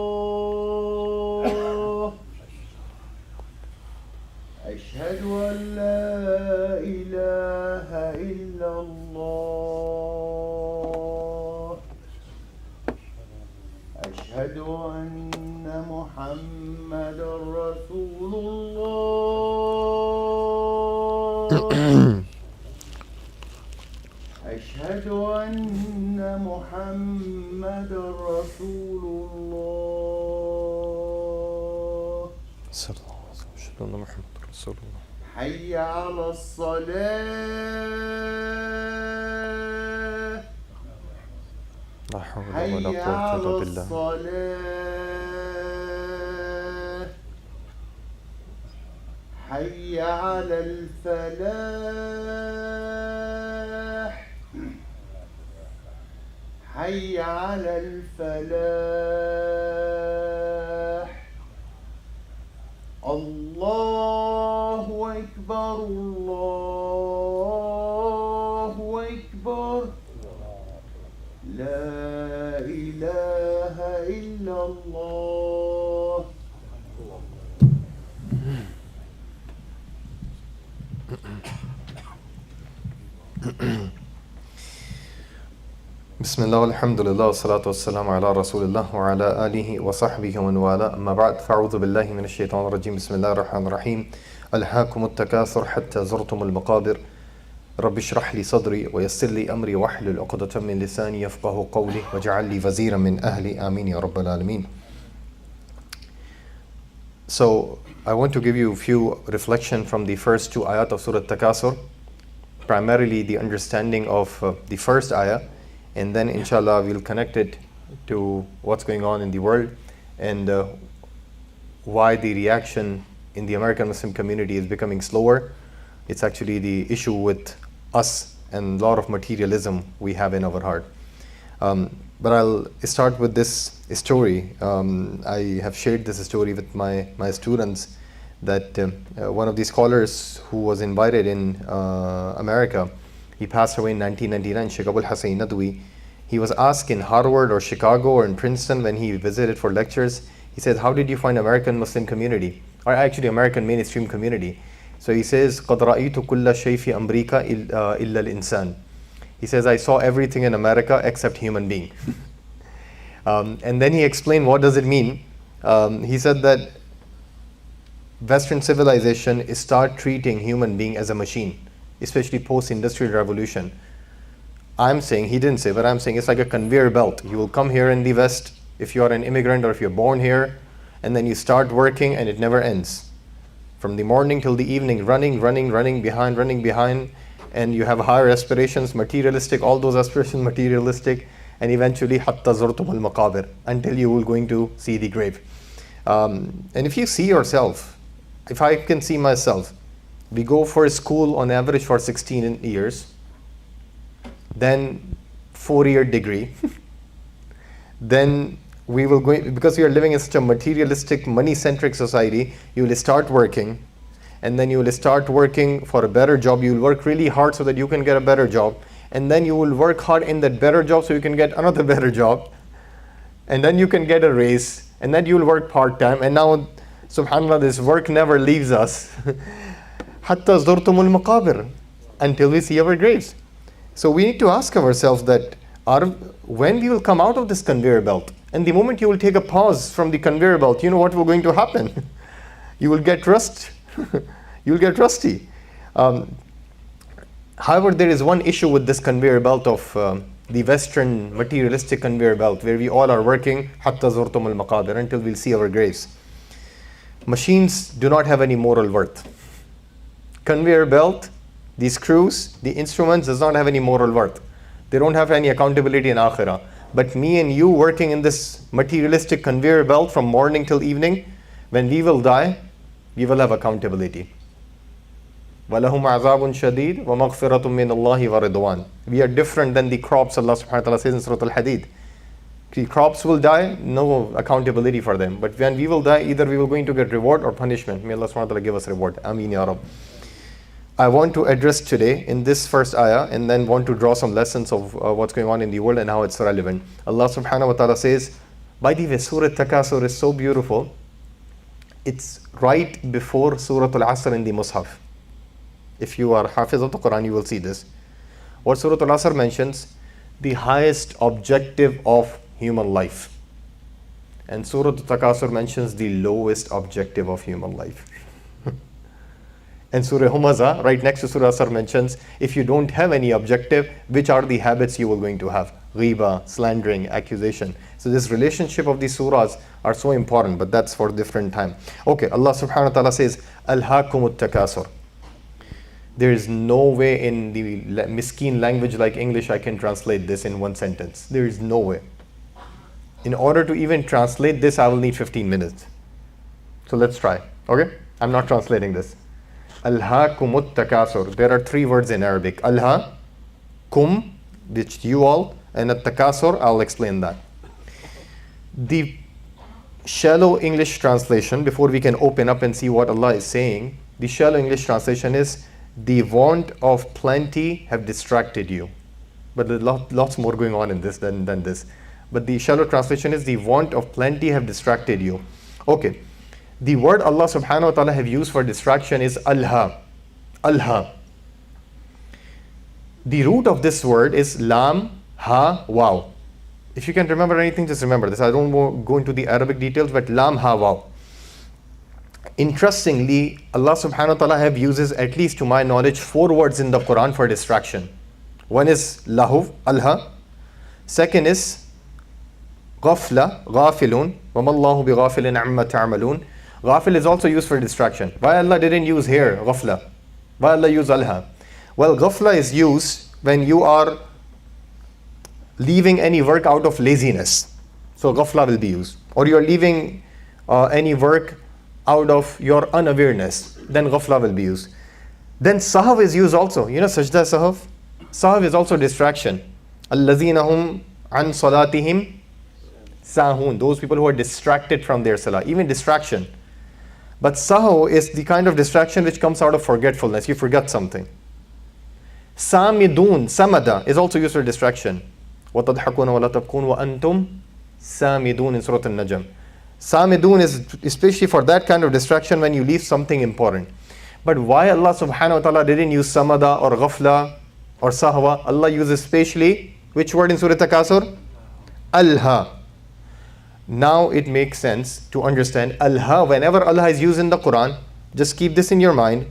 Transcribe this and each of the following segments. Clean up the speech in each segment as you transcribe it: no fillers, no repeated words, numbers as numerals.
الله أشهد أن لا إله إلا الله أشهد أن محمد رسول الله أشهد أن محمد رسول الله صلى الله عليه وسلم أشهد أن محمد رسول الله حي على الصلاة لا حول ولا حي قوة على إلا بالله الصلاة حي على الفلاح حي على الفلاح الله أكبر الله أكبر لا إله إلا الله بسم الله والحمد لله والصلاة والسلام على رسول الله وعلى آله وصحبه ومن والاه أما بعد فأعوذ بالله من الشيطان الرجيم بسم الله الرحمن الرحيم ألهاكم التكاثر حتى زرتم المقابر رب اشرح لي صدري ويسر لي أمري واحلل عقدة من لساني يفقه قولي واجعل لي وزيرا من أهلي آمين يا رب العالمين. So I want to give you a few reflection from the first two ayat of Surah Takasur, primarily the understanding of the first ayah, and then inshallah we'll connect it to what's going on in the world and why the reaction in the American Muslim community is becoming slower. It's actually the issue with us and a lot of materialism we have in our heart. But I'll start with this story. I have shared this story with my students that one of the scholars who was invited in America, he passed away in 1999, Sheikh Abul Hussein Nadwi. He was asked in Harvard or Chicago or in Princeton when he visited for lectures, he said, how did you find American Muslim community? Or actually American mainstream community? So he says, قَدْ رَأَيْتُ كُلَّ شَيْءٍ فِي أَمْرِيكَ إِلَّا الْإِنسَانِ. He says, I saw everything in America except human being. And then he explained what does it mean. He said that Western civilization is start treating human being as a machine, especially post-industrial revolution. I'm saying, he didn't say, but I'm saying it's like a conveyor belt. You will come here in the West if you are an immigrant or if you're born here, and then you start working and it never ends. From the morning till the evening, running behind, and you have higher aspirations, materialistic, all those aspirations materialistic, and eventually حَتَّى زُرْتُمُ الْمَقَابِرِ, until you will going to see the grave. And if you see yourself, if I can see myself, we go for school on average for 16 years, then 4-year degree, then we will go, because we are living in such a materialistic, money-centric society, you will start working, and then you will start working for a better job. You will work really hard so that you can get a better job, and then you will work hard in that better job so you can get another better job, and then you can get a raise, and then you will work part-time, and now, subhanAllah, this work never leaves us. حَتَّى زُرْتُمُ الْمَقَابِرِ, until we see our graves. So we need to ask ourselves that when we will come out of this conveyor belt, and the moment you will take a pause from the conveyor belt, you know what will going to happen? You will get rust. You will get rusty. However, there is one issue with this conveyor belt of the Western materialistic conveyor belt, where we all are working حَتَّى زُرْتُمُ الْمَقَابِرِ, until we'll see our graves. Machines do not have any moral worth. Conveyor belt, the screws, the instruments does not have any moral worth. They don't have any accountability in Akhirah. But me and you working in this materialistic conveyor belt from morning till evening, when we will die, we will have accountability. وَلَهُمْ عَذَابٌ شَدِيدٌ وَمَغْفِرَةٌ مِّنَ اللَّهِ وَرِضْوَانٌ. We are different than the crops, Allah subhanahu wa ta'ala says in Surah Al-Hadid. The crops will die, no accountability for them. But when we will die, either we will going to get reward or punishment. May Allah subhanahu wa ta'ala give us reward. Ameen ya Rab. I want to address today in this first ayah, and then want to draw some lessons of what's going on in the world and how it's relevant. Allah subhanahu wa ta'ala says, By the way, Surah Takasur is so beautiful. It's right before Surah Al-Asr in the Mus'haf. If you are Hafiz of the Quran, you will see this. What Surah Al-Asr mentions, the highest objective of human life. And Surah Al-Takasur mentions the lowest objective of human life. And Surah Humaza, right next to Surah Asr, mentions if you don't have any objective, which are the habits you are going to have? Ghiba, slandering, accusation. So this relationship of these surahs are so important, but that's for a different time. Okay, Allah subhanahu wa ta'ala says, Alhaakumut takasur. There is no way in the miskeen language like English I can translate this in one sentence. There is no way. In order to even translate this, I will need 15 minutes. So let's try. Okay? I'm not translating this. Alhaakumut takasur. There are 3 words in Arabic. Alha, kum, which you all, and at takasur, I'll explain that. The shallow English translation, before we can open up and see what Allah is saying, the shallow English translation is, the want of plenty have distracted you. But there's lots more going on in this than this. But the shallow translation is, the want of plenty have distracted you. Okay. The word Allah subhanahu wa ta'ala have used for distraction is alha. Alha. The root of this word is lam, ha, waw. If you can remember anything, just remember this. I don't go into the Arabic details, but lam, ha, waw. Interestingly, Allah subhanahu wa ta'ala have uses, at least to my knowledge, 4 words in the Quran for distraction. One is lahuv, alha. Second is ghafla, ghafilun. وَمَا اللَّهُ بِغَافِلٍ عَمَّا تَعْمَلُونَ. Ghafil is also used for distraction. Why Allah didn't use here ghafla? Why Allah use alha? Well, ghafla is used when you are leaving any work out of laziness. So ghafla will be used. Or you are leaving any work out of your unawareness. Then ghafla will be used. Then sahav is used also. You know sajda sahav? Sahav is also distraction. Allazina hum an salatihim sahun. Those people who are distracted from their salah. Even distraction. But sahu is the kind of distraction which comes out of forgetfulness. You forget something. Samidun, samada, is also used for distraction. وَتَضْحَكُونَ وَلَا تَبْكُونَ وَأَنْتُمْ samidun in Surah An-Najm. Samidun is especially for that kind of distraction when you leave something important. But why Allah subhanahu wa ta'ala didn't use samada or ghafla or sahwa? Allah uses specially, which word in Surah Takasur? Alha. Now it makes sense to understand alha. Whenever Allah is used in the Quran, just keep this in your mind.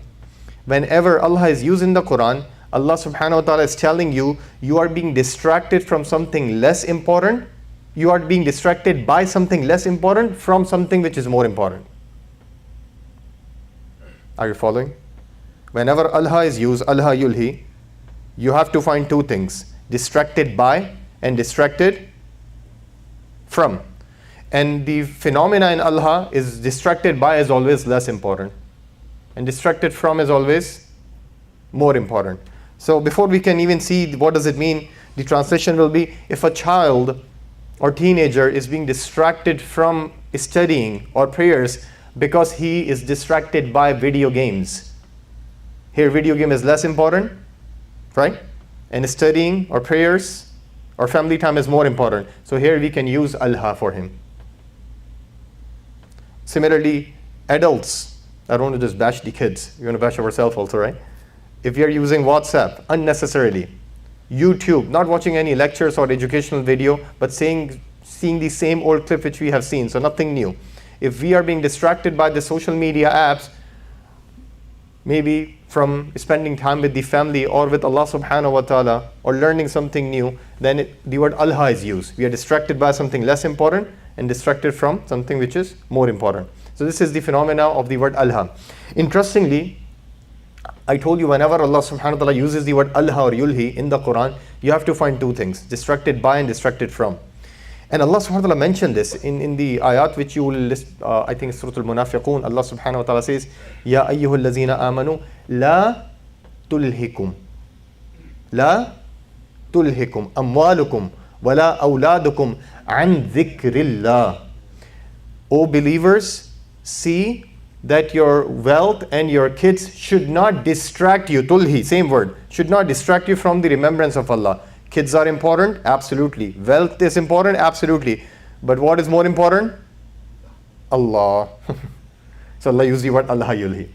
Whenever Allah is used in the Quran, Allah subhanahu wa ta'ala is telling you, you are being distracted from something less important. You are being distracted by something less important from something which is more important. Are you following? Whenever alha is used, alha yulhi, you have to find 2 things. Distracted by and distracted from. And the phenomena in alha is distracted by is always less important. And distracted from is always more important. So before we can even see what does it mean, the translation will be, if a child or teenager is being distracted from studying or prayers because he is distracted by video games. Here video game is less important, right? And studying or prayers or family time is more important. So here we can use alha for him. Similarly, adults, I don't want to just bash the kids. You're going to bash ourselves also, right? If we are using WhatsApp unnecessarily, YouTube, not watching any lectures or educational video, but seeing the same old clip which we have seen, so nothing new. If we are being distracted by the social media apps, maybe from spending time with the family or with Allah subhanahu wa ta'ala or learning something new, then the word alha is used. We are distracted by something less important and distracted from something which is more important. So this is the phenomena of the word alha. Interestingly, I told you whenever Allah subhanahu wa ta'ala uses the word alha or yulhi in the Quran, you have to find 2 things, distracted by and distracted from. And Allah subhanahu wa ta'ala mentioned this in the ayat which you will list, I think Surah Al-Munafiqun. Allah subhanahu wa ta'ala says, Ya ayyuhal lazina amanu, la tulhikum amwalukum wala awladukum an dhikrillah. O believers, see that your wealth and your kids should not distract you. Tulhi, same word, should not distract you from the remembrance of Allah. Kids are important? Absolutely. Wealth is important? Absolutely. But what is more important? Allah. So Allah used the word Allah yulhi.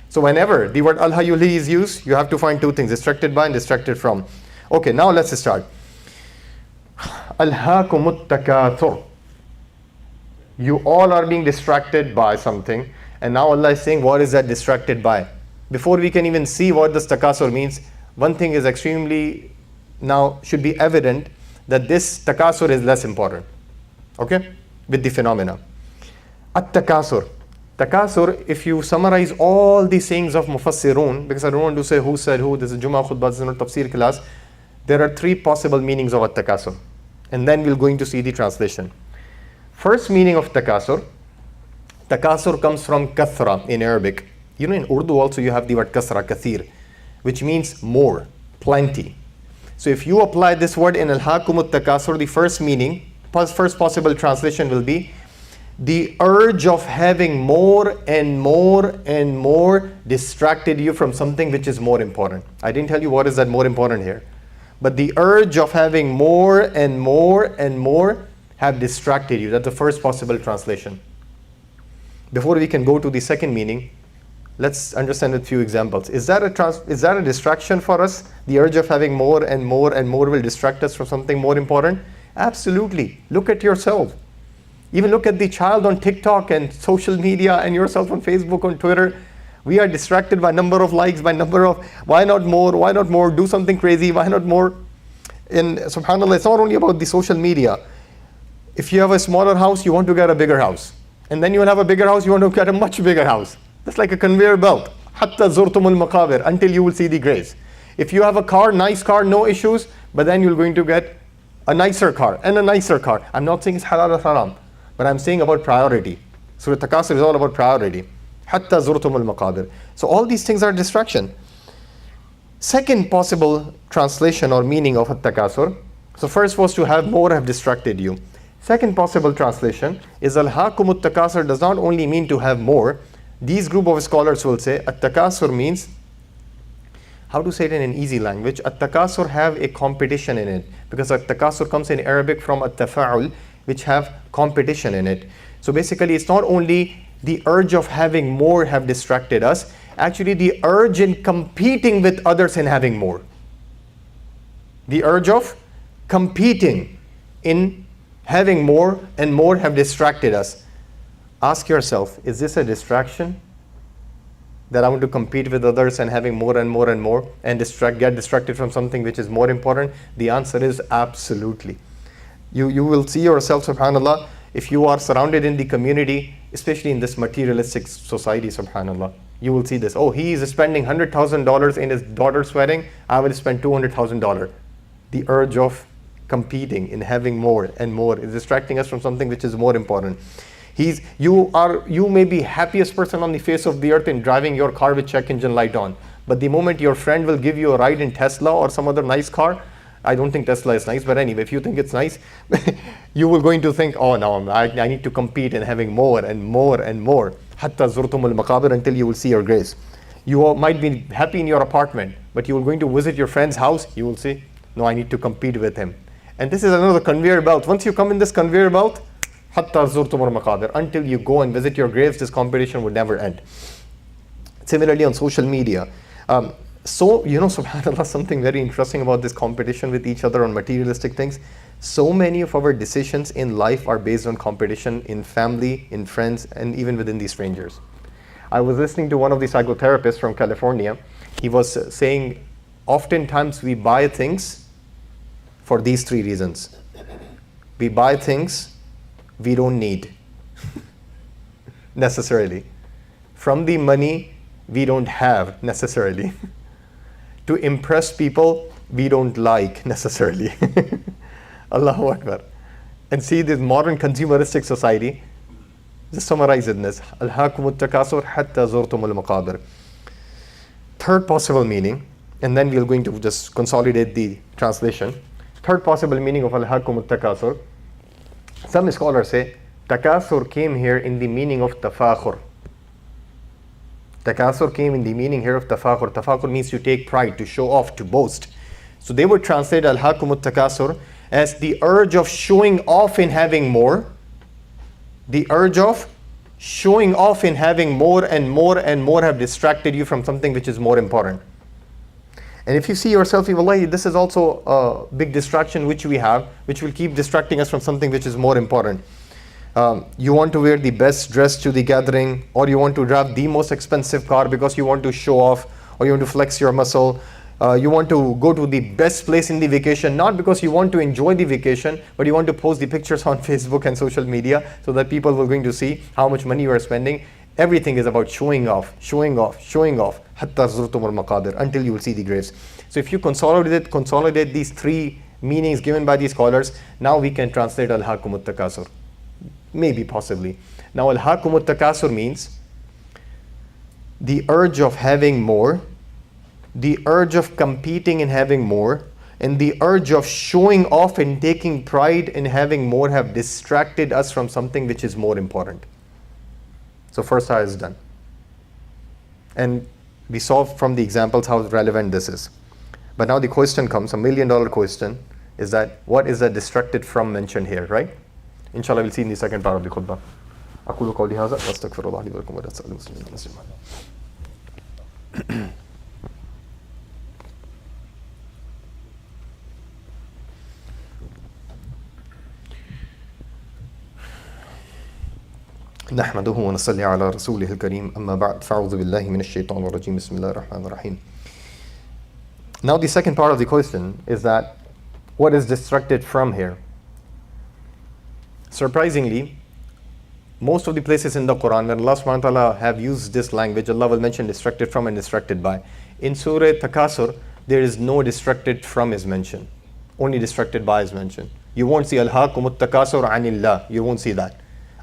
So whenever the word Allah yulhi is used, you have to find two things: distracted by and distracted from. Okay, now let's start. Alhaakumut takathur. You all are being distracted by something, and now Allah is saying, what is that distracted by? Before we can even see what this takasur means, one thing is extremely now should be evident, that this takasur is less important. Okay? With the phenomena. At-takasur. Takasur, if you summarize all the sayings of Mufassirun, because I don't want to say who said who, this is Jummah, Khutbah, this is not Tafsir class, there are three possible meanings of at-takasur. And then we're going to see the translation. First meaning of takasur. Takasur comes from kathra in Arabic. You know, in Urdu also you have the word kasra, kathir, which means more, plenty. So if you apply this word in alhaakumut takasur, the first meaning, first possible translation will be the urge of having more and more and more distracted you from something which is more important. I didn't tell you what is that more important here. But the urge of having more and more and more have distracted you. That's the first possible translation. Before we can go to the second meaning, let's understand a few examples. Is that a distraction for us? The urge of having more and more and more will distract us from something more important? Absolutely. Look at yourself. Even look at the child on TikTok and social media and yourself on Facebook, on Twitter. We are distracted by number of likes, by number of, why not more, do something crazy, why not more? And subhanAllah, it's not only about the social media. If you have a smaller house, you want to get a bigger house. And then you will have a bigger house, you want to get a much bigger house. That's like a conveyor belt. Hatta zurtumul maqabir, until you will see the graves. If you have a car, nice car, no issues, but then you're going to get a nicer car and a nicer car. I'm not saying it's halal or haram, but I'm saying about priority. Surah Takasur is all about priority. Hatta zurtumul maqabir. So all these things are distraction. Second possible translation or meaning of at-takasur. So first was to have more have distracted you. Second possible translation is alhaakumut takasur does not only mean to have more. These group of scholars will say at-takasur means, how to say it in an easy language, at-takasur have a competition in it, because at-takasur comes in Arabic from at-tafa'ul, which have competition in it. So basically it's not only the urge of having more have distracted us, actually the urge in competing with others in having more. The urge of competing in having more and more have distracted us. Ask yourself, is this a distraction? That I want to compete with others and having more and more and more and get distracted from something which is more important? The answer is absolutely. You will see yourself, subhanAllah, if you are surrounded in the community, especially in this materialistic society, subhanAllah, you will see this. Oh, he is spending $100,000 in his daughter's wedding, I will spend $200,000. The urge of competing in having more and more is distracting us from something which is more important. You may be happiest person on the face of the earth in driving your car with check engine light on, but the moment your friend will give you a ride in Tesla or some other nice car, I don't think Tesla is nice, but anyway, if you think it's nice, you will going to think, oh no, I need to compete in having more and more and more. Hatta zurtumul maqabir, until you will see your grace. You might be happy in your apartment, but you are going to visit your friend's house, you will say, no, I need to compete with him. And this is another conveyor belt. Once you come in this conveyor belt, hatta zurtumul maqabir, until you go and visit your graves, this competition would never end. Similarly on social media. So, subhanAllah, something very interesting about this competition with each other on materialistic things. So many of our decisions in life are based on competition in family, in friends, and even within the strangers. I was listening to one of the psychotherapists from California. He was saying, oftentimes we buy things for these three reasons. We buy things we don't need necessarily. From the money we don't have necessarily. To impress people we don't like necessarily. Allahu Akbar. And see this modern consumeristic society, just summarize it in this. Alhaakumut takasur hatta zurtumul maqabir. Third possible meaning, and then we're going to just consolidate the translation. Third possible meaning of alhaakumut takasur. Some scholars say takasur came here in the meaning of tafakhur. Takasur came in the meaning here of tafakhur. Tafakhur means to take pride, to show off, to boast. So they would translate alhaakumut takasur as the urge of showing off in having more, the urge of showing off in having more and more and more have distracted you from something which is more important. And if you see yourself, wallahi, this is also a big distraction which we have, which will keep distracting us from something which is more important. You want to wear the best dress to the gathering, or you want to drive the most expensive car because you want to show off, or you want to flex your muscle. You want to go to the best place in the vacation, not because you want to enjoy the vacation, but you want to post the pictures on Facebook and social media so that people are going to see how much money you are spending. Everything is about showing off, showing off, showing off, hatta zurtum al-maqabir, until you will see the graves. So if you consolidate these three meanings given by these scholars, now we can translate al-hakum al-takasur. Maybe, possibly. Now al-hakum al-takasur means the urge of having more, the urge of competing and having more, and the urge of showing off and taking pride in having more have distracted us from something which is more important. So first ayah is done. And we saw from the examples how relevant this is. But now the question comes, $1 million question, is that what is that distracted from mentioned here, right? Inshallah, we'll see in the second part of the khutbah. أقول قولي هذا وأستغفر الله لي ولكم ولسائر المسلمين المسلمات. نحمده ونصلي على رسوله الكريم أما بعد فأعوذ بالله من الشيطان الرجيم بسم الله الرحمن الرحيم. Now the second part of the question is that what is distracted from here? Surprisingly, most of the places in the Quran when Allah subhanahu wa ta'ala have used this language, Allah will mention distracted from and distracted by. In Surah Takasur, there is no distracted from is mentioned. Only distracted by is mentioned. You won't see Alhaakum at-takasur anillah. You won't see that.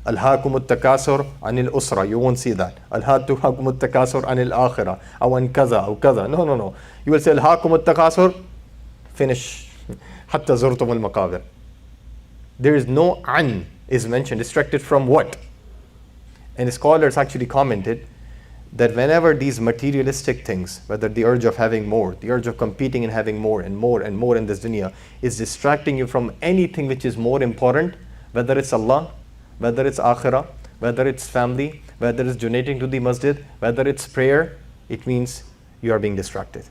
Alhaakum at-takasur anil usra. You won't see that. Alhaakum at-takasur anil akhirah. Aw an kaza, aw kaza. No. You will say Alhaakum at-takasur, finish. Hatta zurtum al-maqabir. There is no an is mentioned. Distracted from what? And scholars actually commented that whenever these materialistic things, whether the urge of having more, the urge of competing and having more and more and more in this dunya, is distracting you from anything which is more important, whether it's Allah, whether it's akhirah, whether it's family, whether it's donating to the masjid, whether it's prayer, it means you are being distracted.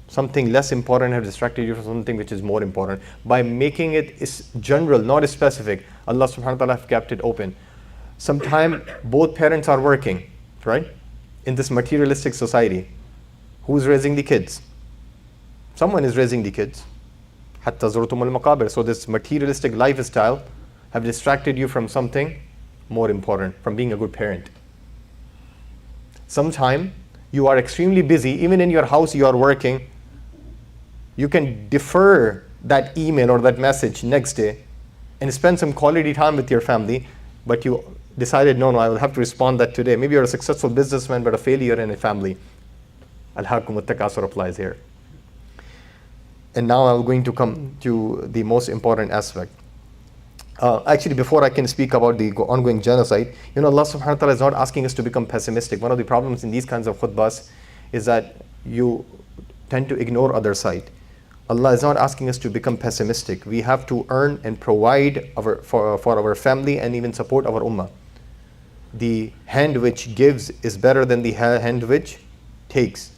Something less important has distracted you from something which is more important. By making it general, not specific, Allah subhanahu wa ta'ala have kept it open. Sometimes both parents are working, right? In this materialistic society, who's raising the kids? Someone is raising the kids. Hatta zurtum al-maqabir. So this materialistic lifestyle have distracted you from something more important, from being a good parent. Sometime you are extremely busy, even in your house you are working. You can defer that email or that message next day and spend some quality time with your family, but you decided, no, I will have to respond that today. Maybe you're a successful businessman, but a failure in a family. Al-Hakum al-Takasur applies here. And now I'm going to come to the most important aspect. Actually, before I can speak about the ongoing genocide, Allah subhanahu wa ta'ala is not asking us to become pessimistic. One of the problems in these kinds of khutbahs is that you tend to ignore other side. Allah is not asking us to become pessimistic. We have to earn and provide for our family and even support our ummah. The hand which gives is better than the hand which takes.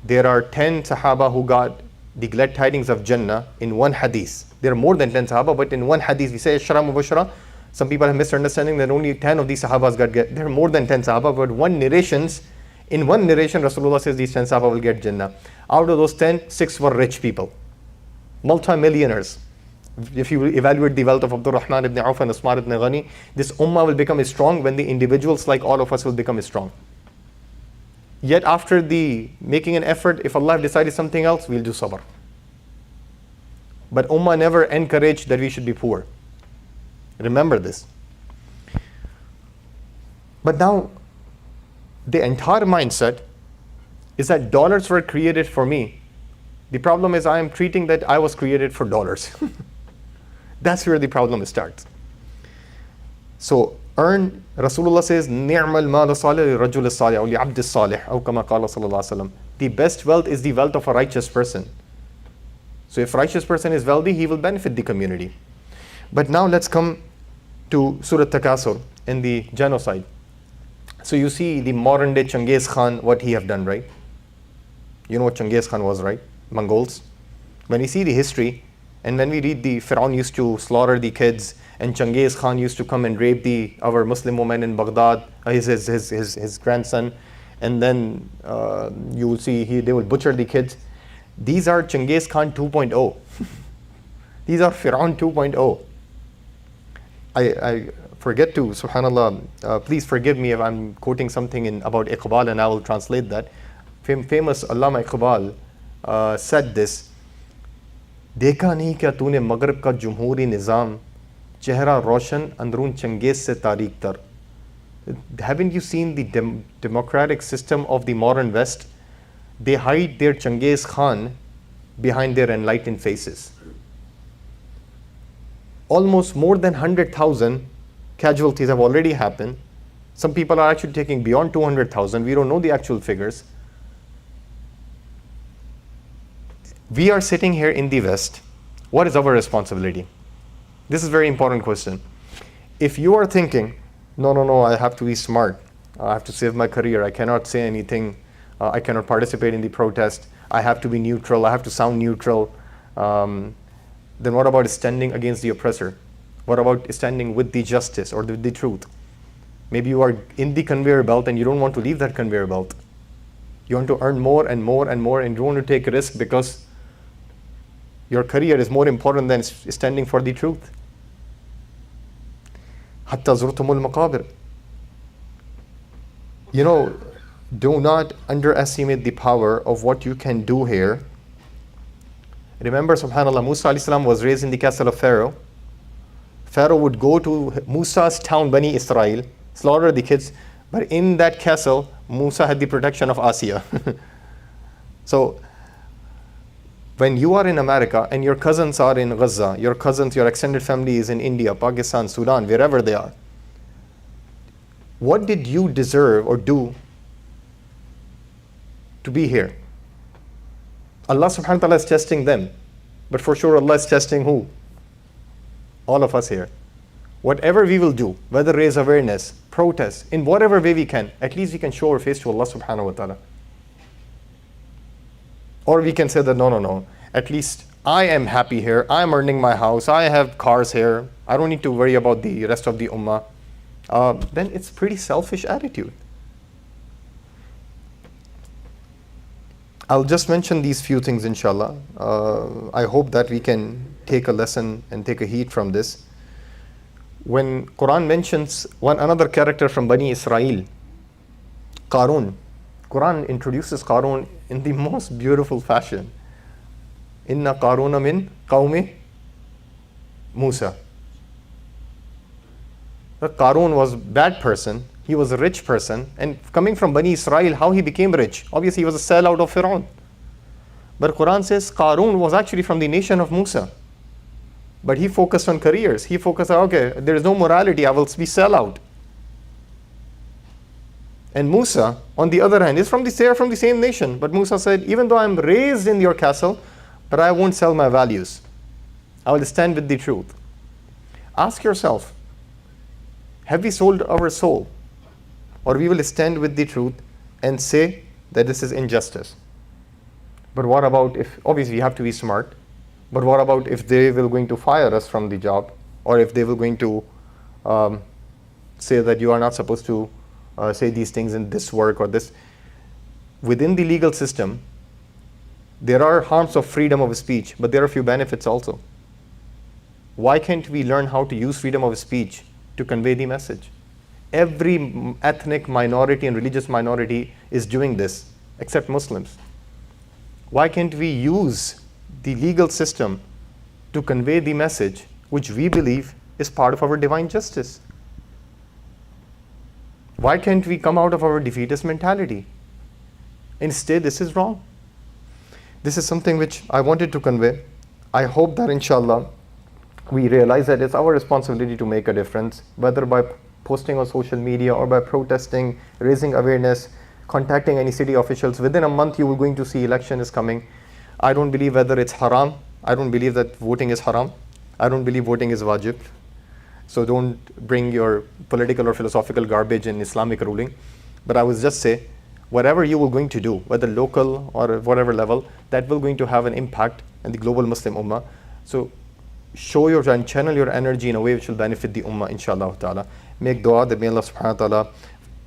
There are 10 Sahaba who got the glad tidings of Jannah in one hadith. There are more than 10 Sahaba, but in one hadith we say Ashra Mubashara. Some people have misunderstanding that only 10 of these Sahabas got. There are more than 10 Sahaba, but in one narration Rasulullah says these 10 Sahaba will get Jannah. Out of those 10, 6 were rich people, multi-millionaires. If you evaluate the wealth of Abdul Rahman ibn Auf and Usman ibn Ghani, this ummah will become strong when the individuals like all of us will become strong. Yet after the making an effort, if Allah decided something else, we'll do sabr. But ummah never encouraged that we should be poor. Remember this. But now, the entire mindset is that dollars were created for me. The problem is I am treating that I was created for dollars. That's where the problem starts. So earn, Rasulullah says, ni'mal mal salih li rajul salih aw li abd salih aw kama qala sallallahu alaihi wasallam. The best wealth is the wealth of a righteous person. So if righteous person is wealthy, he will benefit the community. But now let's come to Surah Takasur in the genocide. So you see the modern day Genghis Khan, what he have done, right? You know what Genghis Khan was, right? Mongols. When we see the history, and when we read the Pharaoh used to slaughter the kids, and Genghis Khan used to come and rape our Muslim woman in Baghdad, his grandson, and then you will see they will butcher the kids. These are Genghis Khan 2.0. These are Pharaoh 2.0. I forget to, subhanAllah, please forgive me if I'm quoting something about Iqbal, and I will translate that. Famous Allama Iqbal said this, देखा नहीं क्या तूने मगरब का जमहूरी निज़ाम चेहरा रोशन अंदरून चंगेज़ से तारीक तर. Haven't you seen the democratic system of the modern West? They hide their Genghis Khan behind their enlightened faces. Almost more than 100,000 casualties have already happened. Some people are actually taking beyond 200,000. We don't know the actual figures. We are sitting here in the West. What is our responsibility? This is a very important question. If you are thinking, no, I have to be smart. I have to save my career. I cannot say anything. I cannot participate in the protest. I have to be neutral. I have to sound neutral. Then what about standing against the oppressor? What about standing with the justice or the truth? Maybe you are in the conveyor belt and you don't want to leave that conveyor belt. You want to earn more and more and more, and you don't want to take a risk because your career is more important than standing for the truth. حتى زرتم المقابر. You know, do not underestimate the power of what you can do here. Remember, subhanAllah, Musa alayhi salam was raised in the castle of Pharaoh. Pharaoh would go to Musa's town, Bani Israel, slaughter the kids, but in that castle, Musa had the protection of Asiya. So, when you are in America and your cousins are in Gaza, your extended family is in India, Pakistan, Sudan, wherever they are, what did you deserve or do to be here? Allah subhanahu wa ta'ala is testing them. But for sure Allah is testing who? All of us here. Whatever we will do, whether raise awareness, protest, in whatever way we can, at least we can show our face to Allah subhanahu wa ta'ala. Or we can say that no, at least I am happy here, I am earning my house, I have cars here, I don't need to worry about the rest of the ummah. Then it's pretty selfish attitude. I'll just mention these few things, inshallah. I hope that we can take a lesson and take a heed from this. When Quran mentions another character from Bani Israel, Qarun, Quran introduces Qarun in the most beautiful fashion. Inna Qaruna min qawmi Musa. Qarun was a bad person. He was a rich person, and coming from Bani Israel, how he became rich? Obviously, he was a sellout of Pharaoh. But Quran says Qarun was actually from the nation of Musa. But he focused on careers. He focused on, okay, there is no morality, I will be sellout. And Musa, on the other hand, is from the same nation. But Musa said, even though I'm raised in your castle, but I won't sell my values. I will stand with the truth. Ask yourself, have we sold our soul? Or we will stand with the truth and say that this is injustice. But what about if, obviously you have to be smart, but what about if they will going to fire us from the job, or if they will going to say that you are not supposed to say these things in this work or this. Within the legal system, there are harms of freedom of speech, but there are a few benefits also. Why can't we learn how to use freedom of speech to convey the message? Every ethnic minority and religious minority is doing this, except Muslims. Why can't we use the legal system to convey the message which we believe is part of our divine justice? Why can't we come out of our defeatist mentality? Instead, this is wrong. This is something which I wanted to convey. I hope that inshallah we realize that it's our responsibility to make a difference, whether by posting on social media or by protesting, raising awareness, contacting any city officials. Within a month you will going to see election is coming. I don't believe whether it's haram I don't believe that voting is haram. I don't believe voting is wajib. So don't bring your political or philosophical garbage in Islamic ruling. But I would just say, whatever you are going to do, whether local or whatever level, that will going to have an impact in the global Muslim Ummah. So show your and channel your energy in a way which will benefit the Ummah, inshallah ta'ala. Make dua that may Allah subhanahu wa ta'ala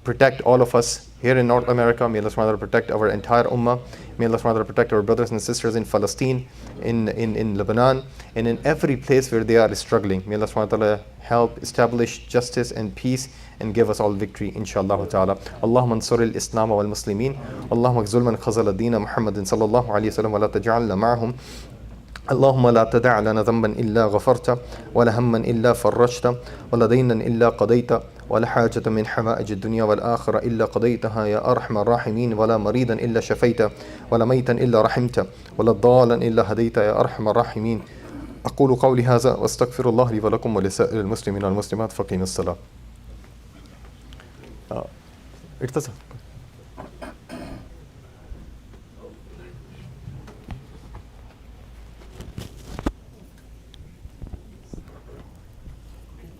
protect all of us here in North America. May Allah subhanahu wa ta'ala protect our entire Ummah. May Allah subhanahu wa ta'ala protect our brothers and sisters in Palestine, in Lebanon, and in every place where they are struggling. May Allah subhanahu wa ta'ala help establish justice and peace and give us all victory, inshallah ta'ala. Allahumma ansur al-Islam wal Muslimin. Allahumma akhzul man khazala dina Muhammadin sallallahu alayhi wa sallam wa la taj'alna ma'ahum. اللهم لا تدع لنا ذنبا إلا غفرته ولا هما إلا فرجته ولا دينا إلا قضيته ولا حاجة من حوائج الدنيا والآخرة إلا قضيتها يا أرحم الراحمين ولا مريضا إلا شفيته ولا ميتا إلا رحمته ولا ضالا إلا هديته يا أرحم الراحمين. أقول قولي هذا واستغفر الله لي ولكم ولسائر المسلمين والمسلمات فقيم الصلاة. ارتزق.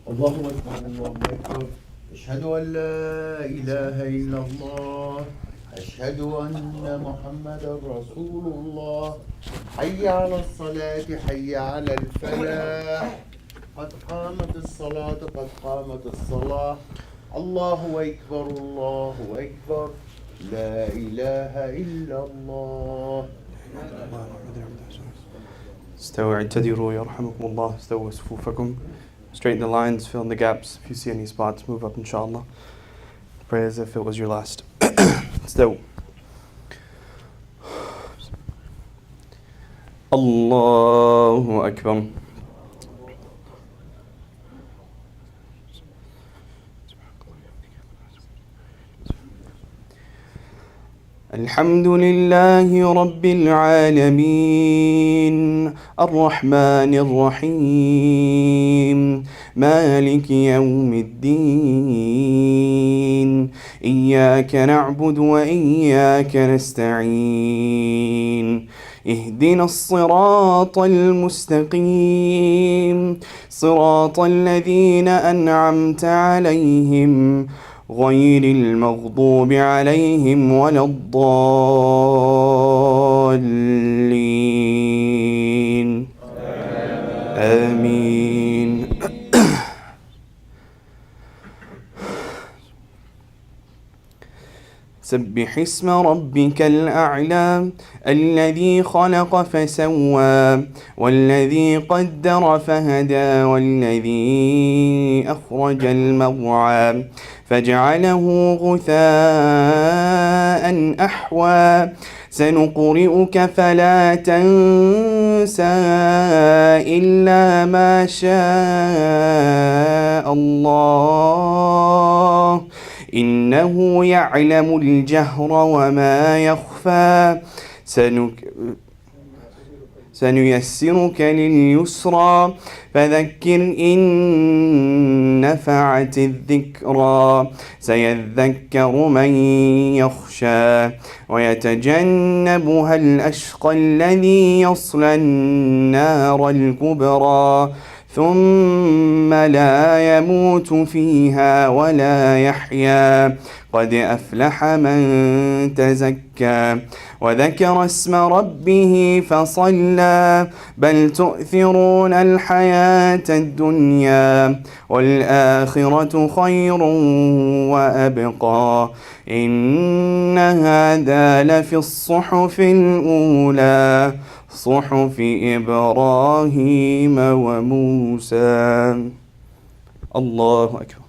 الله أكبر الله أكبر. أشهد أن لا إله إلا الله. أشهد أن محمدا رسول الله. حي على الصلاة حي على الفلاح. قد قامت الصلاة قد قامت الصلاة. الله أكبر الله أكبر. لا إله إلا الله. استووا اعتدلوا يرحمكم الله. استووا صفوفكم. Straighten the lines, fill in the gaps. If you see any spots, move up, inshallah. Pray as if it was your last. استووا. الله أكبر. الحمد لله رب العالمين الرحمن الرحيم مالك يوم الدين إياك نعبد وإياك نستعين اهدنا الصراط المستقيم صراط الذين أنعمت عليهم غير المغضوب عليهم ولا الضالين آمين. سبح اسم ربك الأعلى الذي خلق فسوى والذي قدر فهدى والذي أخرج المرعى فجعله غثاء أحوى سنقرئك فلا تنسى إلا ما شاء الله إنه يعلم الجهر وما يخفى سنيسرك لليسرى فذكر إن نفعت الذكرى سيذكر من يخشى ويتجنبها الأشقى الذي يصلى النار الكبرى ثم لا يموت فيها ولا يحيا قد أفلح من تزكى وذكر اسم ربه فصلى بل تؤثرون الحياة الدنيا والآخرة خير وأبقى إن هذا لفي الصحف الأولى صحف إبراهيم وموسى. الله أكبر.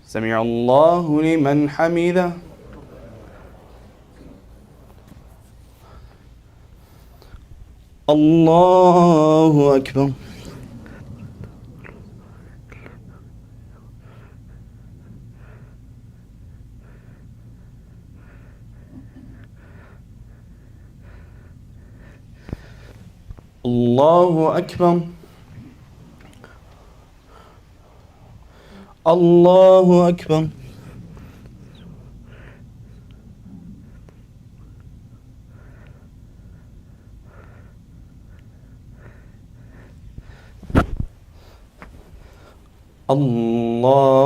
سمع الله لمن حمده. الله أكبر. الله أكبر. الله أكبر.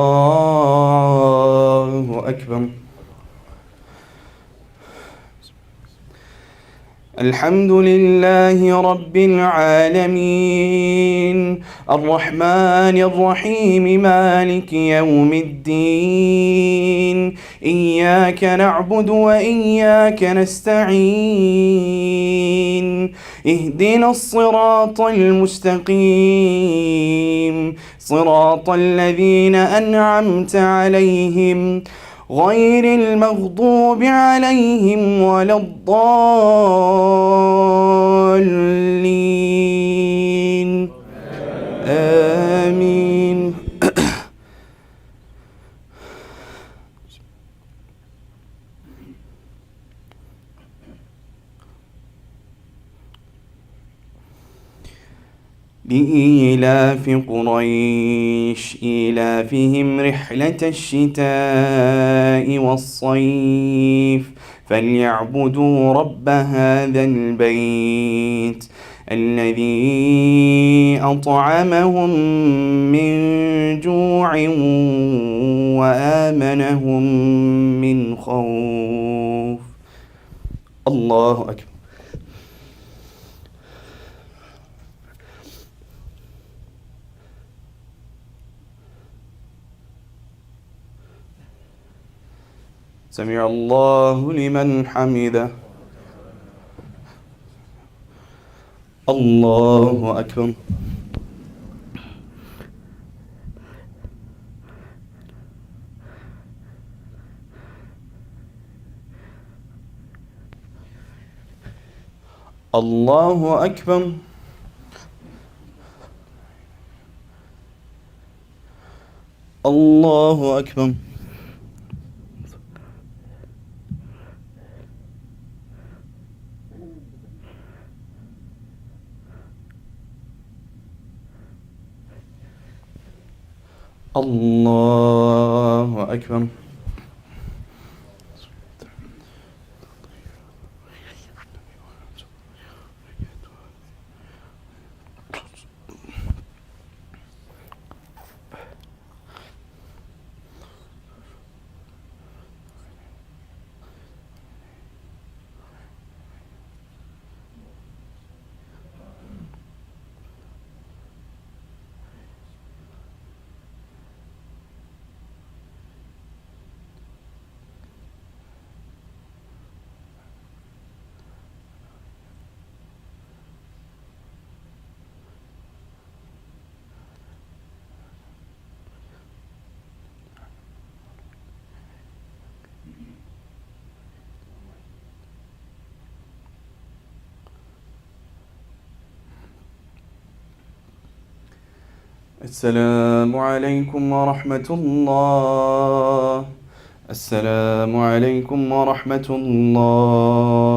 الله أكبر. الحمد لله رب العالمين الرحمن الرحيم مالك يوم الدين إياك نعبد وإياك نستعين اهدنا الصراط المستقيم صراط الذين أنعمت عليهم غير المغضوب عليهم ولا الضالين آمين. لإيلاف قريش إيلافهم رحلة الشتاء والصيف فليعبدوا رب هذا البيت الذي أطعمهم من جوع وآمنهم من خوف. الله أكبر. سمع الله لمن حمده. الله أكبر. الله أكبر. الله أكبر. الله أكبر. السلام عليكم ورحمة الله. السلام عليكم ورحمة الله.